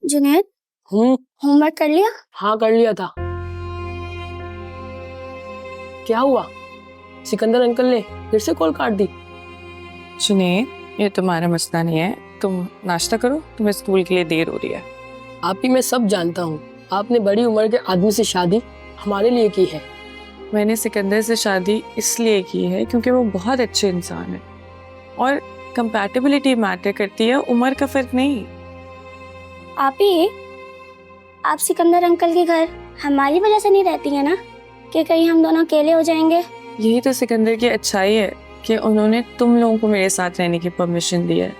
Junaid, homework कर लिया? हाँ कर लिया था। क्या हुआ? सिकंदर अंकल ने फिर से कॉल काट दी? जुनैद, ये तुम्हारा मसला नहीं है, तुम नाश्ता करो, तुम्हें स्कूल के लिए देर हो रही है। आप ही मैं सब जानता हूँ, आपने बड़ी उम्र के आदमी से शादी हमारे लिए की है। मैंने सिकंदर से शादी इसलिए की है क्योंकि वो बहुत अच्छे इंसान है और कंपैटिबिलिटी मैटर करती है, उम्र का फर्क नहीं। आप सिकंदर अंकल के घर हमारी वजह से नहीं रहती है ना, कि कहीं हम दोनों अकेले हो जाएंगे? यही तो सिकंदर की अच्छाई है कि उन्होंने तुम लोगों को मेरे साथ रहने की परमिशन दी है।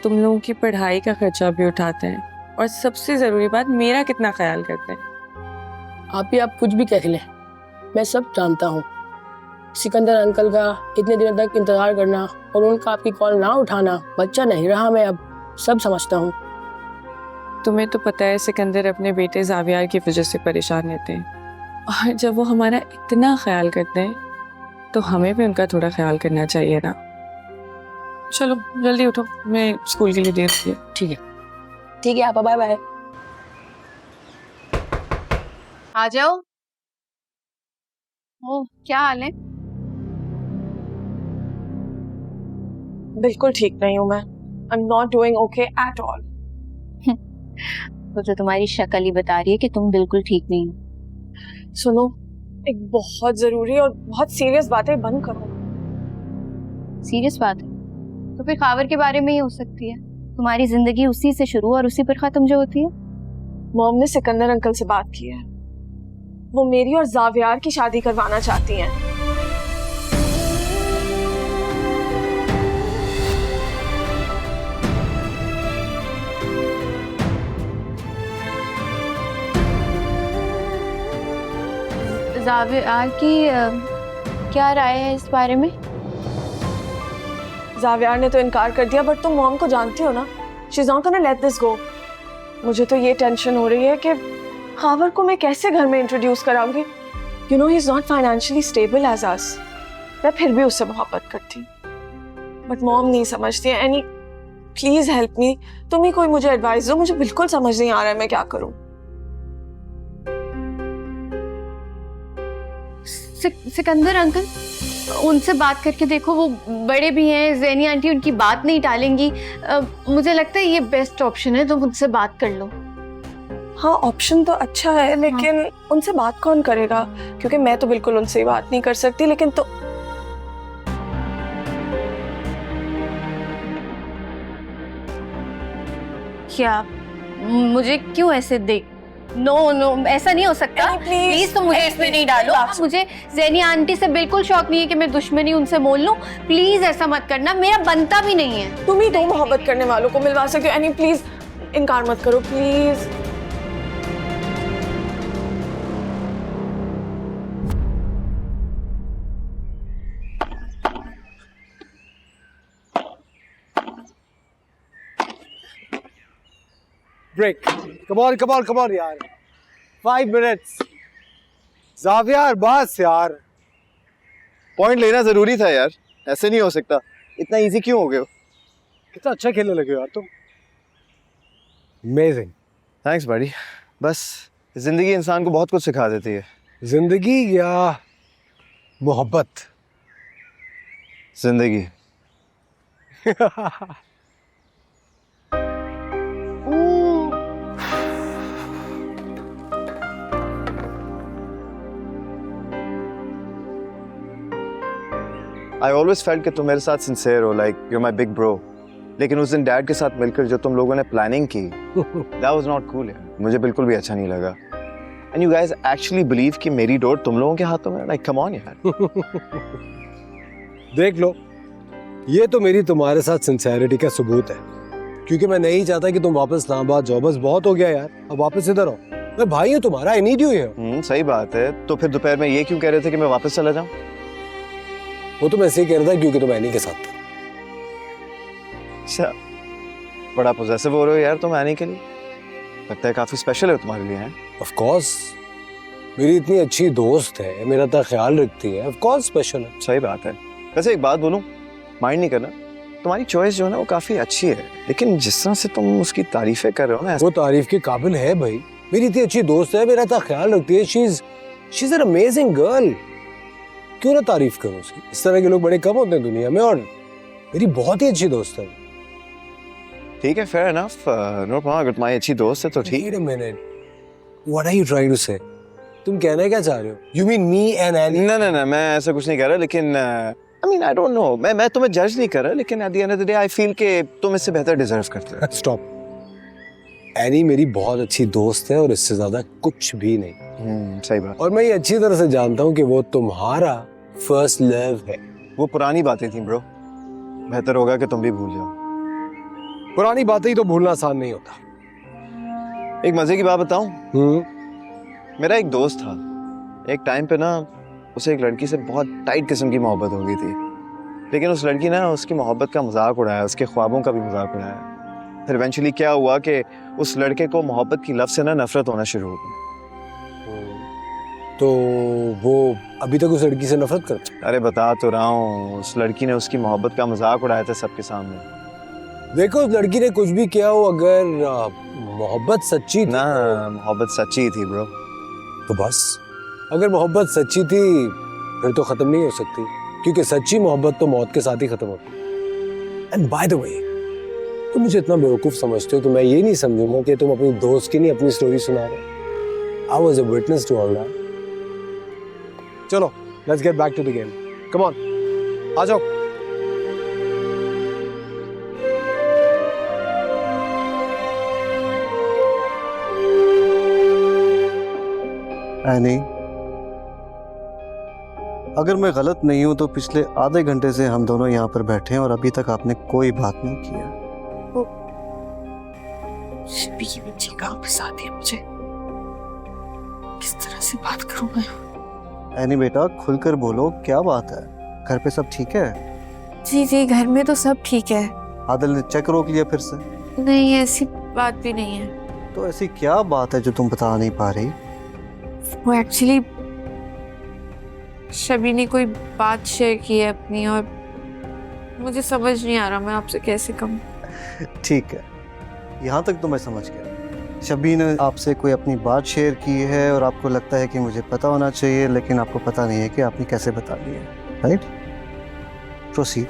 तुम लोगों की पढ़ाई का खर्चा भी उठाते हैं और सबसे ज़रूरी बात, मेरा कितना ख्याल करते हैं। आप कुछ भी कह लें, मैं सब जानता हूँ। सिकंदर अंकल का इतने दिनों तक इंतजार करना और उनका आपकी कॉल ना उठाना, बच्चा नहीं रहा मैं अब, सब समझता हूँ। तुम्हें तो पता है सिकंदर अपने बेटे जावियार की वजह से परेशान रहते हैं, और जब वो हमारा इतना ख्याल करते हैं तो हमें भी उनका थोड़ा ख्याल करना चाहिए ना। चलो जल्दी उठो, मैं स्कूल के लिए देर हो गई। ठीक है आप, बाय बाय। आ जाओ। ओह, क्या हाल है? बिल्कुल ठीक नहीं हूँ मैं। I am not doing okay at all. तो तुम्हारी शक्ल ही बता रही है कि तुम बिल्कुल ठीक नहीं हो। सुनो, एक बहुत जरूरी और बहुत सीरियस बात है, बंद करो। सीरियस बात है तो फिर खावर के बारे में ही हो सकती है। तुम्हारी जिंदगी उसी से शुरू और उसी पर खत्म जो होती है। मॉम ने सिकंदर अंकल से बात की है, वो मेरी और जावियार की शादी करवाना चाहती हैं। जावियार की क्या राय है इस बारे में? जावियार ने तो इनकार कर दिया, बट तुम मॉम को जानती हो ना, she is not gonna let this go. मुझे तो ये टेंशन हो रही है कि खावर को मैं कैसे घर में इंट्रोड्यूस कराऊंगी। You know, he is not financially stable as us. मैं फिर भी उससे मोहब्बत करती, बट मॉम नहीं समझती है। एनी प्लीज हेल्प मी, तुम ही कोई मुझे एडवाइस दो, मुझे बिल्कुल समझ नहीं आ रहा है मैं क्या करूं। सिकंदर अंकल, उनसे बात करके देखो, वो बड़े भी हैं, ज़ैनी आंटी उनकी बात नहीं टालेंगी। मुझे लगता है ये बेस्ट ऑप्शन है, तुम उनसे बात कर लो। हाँ, ऑप्शन तो अच्छा है, लेकिन उनसे बात कौन करेगा? क्योंकि मैं तो बिल्कुल उनसे बात नहीं कर सकती। लेकिन तो क्या मुझे क्यों ऐसे देख? नो नो, ऐसा नहीं हो सकता। प्लीज तुम मुझे इसमें नहीं डालो। मुझे ज़ैनी आंटी से बिल्कुल शौक नहीं है कि मैं दुश्मनी उनसे मोल लूं। प्लीज ऐसा मत करना, मेरा बनता भी नहीं है। तुम ही दो मोहब्बत करने वालों को मिलवा सकते हो। एनी प्लीज इनकार मत करो प्लीज। Break. Come on यार. 5 minutes. जावियार बस यार. पॉइंट लेना जरूरी था यार, ऐसे नहीं हो सकता। इतना इजी क्यों हो गए हो? कितना अच्छा खेलने लगे हो यार तुम. Amazing. थैंक्स बड़ी। बस जिंदगी इंसान को बहुत कुछ सिखा देती है। जिंदगी या मोहब्बत? जिंदगी। I always felt कि तुम मेरे साथ सिंसियर हो, like you're my big bro. लेकिन उस दिन डैड के साथ मिलकर जो तुम लोगों ने प्लानिंग की, that was not cool यार। मुझे बिल्कुल भी अच्छा नहीं लगा। And you guys actually believe कि मेरी डोर तुम लोगों के हाथों में? Like come on यार। देख लो, ये तो मेरी तुम्हारे साथ सिंसियरिटी का सबूत है, क्योंकि मैं नहीं चाहता कि तुम वापस इस्लामाबाद जाओ। बस बहुत हो गया यार, अब वापस इधर आओ। मैं भाई हूँ तुम्हारा, I need you here। सही बात है। तो फिर दोपहर में ये क्यों कह रहे थे कि मैं वापस चला जाऊं? वो तो मैं ऐसे ही कह रहा था क्योंकि तुम एनी के साथ थे। अच्छा, बड़ा पॉजेसिव हो रहे हो यार तुम एनी के लिए। लगता है काफी स्पेशल है तुम्हारे लिए। हैं ऑफ कोर्स, मेरी इतनी अच्छी दोस्त है, मेरा इतना ख्याल रखती है, ऑफ कोर्स स्पेशल है। सही बात है। वैसे एक बात बोलूं, माइंड नहीं करना, तुम्हारी चॉइस जो है ना वो काफी अच्छी है, लेकिन जिस तरह से तुम उसकी तारीफें कर रहे हो ना, वो तारीफ के काबिल है भाई। मेरी इतनी अच्छी दोस्त है, मेरा इतना ख्याल रखती है। She is an amazing girl. क्यों ना तारीफ करूं उसकी? इस तरह के लोग बड़े कम होते हैं दुनिया में, और मेरी बहुत ही अच्छी दोस्त है। ठीक है, फेयर इनफ, नो प्रॉब्लम। अगर तुम्हारी अच्छी दोस्त है तो ठीक। Wait a minute. What are you trying to say? तुम कहना क्या चाह रहे हो? You mean me and Annie? ना, मैं ऐसा कुछ नहीं कह रहा, लेकिन I mean I don't know, मैं तुम्हें जज नहीं कर रहा, लेकिन at the end of the day I feel कि तुम इससे बेहतर डिजर्व करते हो। Stop. एनी मेरी बहुत अच्छी दोस्त है और इससे ज्यादा कुछ भी नहीं। सही बात। और मैं ये अच्छी तरह से जानता हूँ कि वो तुम्हारा फर्स्ट लव है। वो पुरानी बातें थी ब्रो, बेहतर होगा कि तुम भी भूल जाओ। पुरानी बातें ही तो भूलना आसान नहीं होता। एक मजे की बात बताऊं? मेरा एक दोस्त था, एक टाइम पे ना उसे एक लड़की से बहुत टाइट किस्म की मोहब्बत हो गई थी, लेकिन उस लड़की ने उसकी मोहब्बत का मजाक उड़ाया, उसके ख्वाबों का भी मजाक उड़ाया। फिर इवेंचुअली क्या हुआ कि उस लड़के को मोहब्बत की लफ्ज़ से ना नफरत होना शुरू हो गई। तो वो अभी तक उस लड़की से नफरत करता है? अरे बता तो रहा हूँ, उस लड़की ने उसकी मोहब्बत का मजाक उड़ाया था सबके सामने। देखो, उस लड़की ने कुछ भी किया हो, अगर मोहब्बत सच्ची थी, ना, मोहब्बत सच्ची थी ब्रो। तो बस। अगर मोहब्बत सच्ची थी फिर तो खत्म नहीं हो सकती, क्योंकि सच्ची मोहब्बत तो मौत के साथ ही खत्म होती है। एंड बाय द वे, तुम मुझे इतना बेवकूफ समझते हो तो मैं ये नहीं समझूंगा कि तुम अपनी दोस्त की नहीं अपनी स्टोरी सुना रहे। I was a witness to all that. चलो, let's get back to the game. Come on, आ जाओ। एनी, अगर मैं गलत नहीं हूं तो पिछले आधे घंटे से हम दोनों यहाँ पर बैठे हैं और अभी तक आपने कोई बात नहीं किया। शबी की बच्ची कहाँ फंसाती है मुझे, किस तरह से बात करूं मैं? एनी बेटा, खुलकर बोलो, क्या बात है? घर पे सब ठीक है? जी घर में तो सब ठीक है। आदिल ने चेक रोक लिया फिर से? नहीं, ऐसी बात भी नहीं है। तो ऐसी क्या बात है जो तुम बता नहीं पा रही? वो एक्चुअली शबी ने कोई बात शेयर की है अपनी, और मुझे समझ नहीं आ रहा मैं आपसे कैसे कहूँ। ठीक है, यहाँ तक तो मैं समझ गया। शबी ने आपसे कोई अपनी बात शेयर की है और आपको लगता है कि मुझे पता होना चाहिए, लेकिन आपको पता नहीं है कि आपने कैसे बता दी है। राइट? प्रोसीड।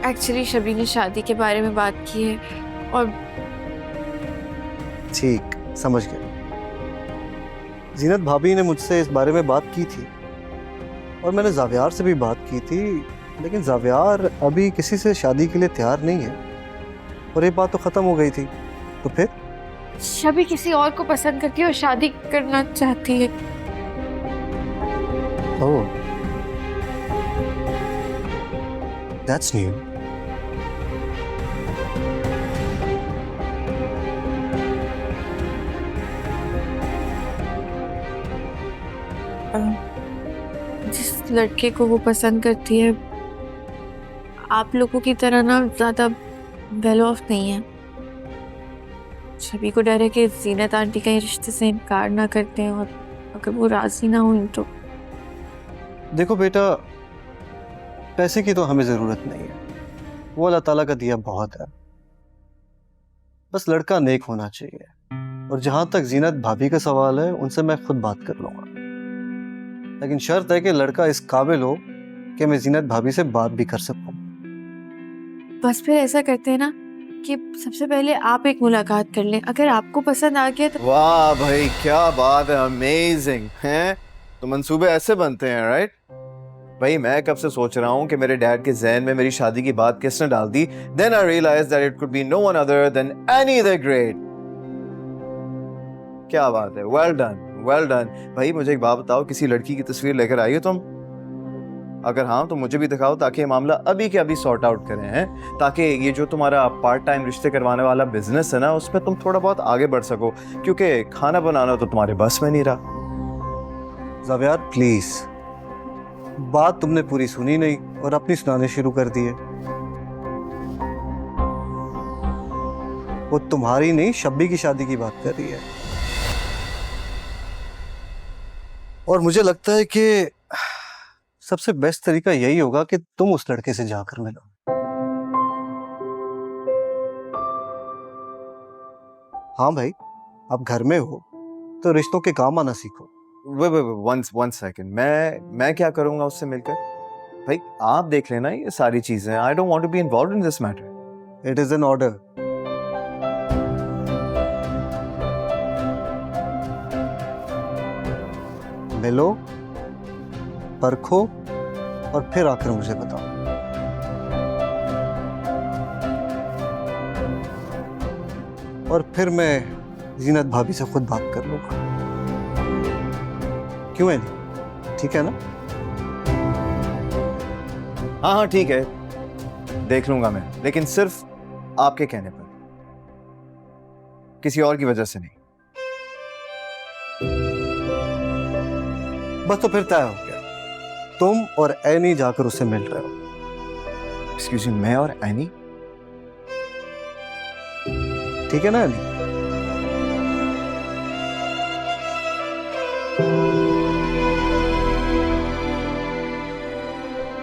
एक्चुअली शबी ने शादी के बारे में बात की है, और ठीक, समझ गया। जीनत भाभी ने मुझसे इस बारे में बात की थी, और मैंने जावियार से भी बात की थी, लेकिन जावियार अभी किसी से शादी के लिए तैयार नहीं है, और ये बात तो ख़त्म हो गई थी। तो फिर शबी किसी और को पसंद करती है और शादी करना चाहती है। ओह, दैट्स न्यू। जिस लड़के को वो पसंद करती है आप लोगों की तरह ना ज्यादा वेल ऑफ नहीं है। शबी को डर है कि जीनत आंटी कहीं रिश्ते से इनकार ना करते हैं, और अगर वो राजी ना हुई तो। देखो बेटा, पैसे की तो हमें ज़रूरत नहीं है, वो अल्लाह ताला का दिया बहुत है। बस लड़का नेक होना चाहिए, और जहाँ तक जीनत भाभी का सवाल है उनसे मैं खुद बात कर लूँगा, लेकिन शर्त है कि लड़का इस काबिल हो कि मैं जीनत भाभी से बात भी कर सकूँ। बस फिर ऐसा करते हैं ना कि सबसे पहले आप एक मुलाकात कर लें, अगर आपको पसंद आ गया तो। वाह भाई, क्या बात है, अमेजिंग है। तो मंसूबे ऐसे बनते हैं, राइट? भाई मैं कब से सोच रहा हूँ कि मेरे डैड के ज़हन में मेरी शादी की बात किसने डाल दी। Then I realize that it could be no one other than any the great. क्या बात है, वेल डन, वेल डन। भाई मुझे एक बात बताओ, किसी लड़की की तस्वीर लेकर आई हो तुम? अगर हाँ तो मुझे भी दिखाओ, ताकि ये मामला अभी के अभी सॉर्ट आउट करें हैं, ताकि ये जो तुम्हारा पार्ट टाइम रिश्ते करवाने वाला बिजनेस है ना, उसमें तुम थोड़ा बहुत आगे बढ़ सको, क्योंकि खाना बनाना तो तुम्हारे बस में नहीं रहा। जावियार प्लीज, बात तुमने पूरी सुनी नहीं और अपनी सुनाने शुरू कर दिए। वो तुम्हारी नहीं, शब्बी की शादी की बात कर रही है, और मुझे लगता है कि सबसे बेस्ट तरीका यही होगा कि तुम उस लड़के से जाकर मिलो। हाँ भाई, आप घर में हो तो रिश्तों के काम आना सीखो। वन सेकंड, मैं क्या करूंगा उससे मिलकर? भाई आप देख लेना ये सारी चीजें। I don't want to be involved in this matter. It is an order. मिलो, परखो और फिर आकर मुझे बताओ। और फिर मैं जीनत भाभी से खुद बात कर लूंगा। क्यों है नहीं? ठीक है ना? हाँ ठीक है, देख लूंगा मैं, लेकिन सिर्फ आपके कहने पर, किसी और की वजह से नहीं। बस तो फिर तय हो गया, तुम और एनी जाकर उससे मिल रहे हो। एक्सक्यूज मी, मैं और एनी? ठीक है ना एनी?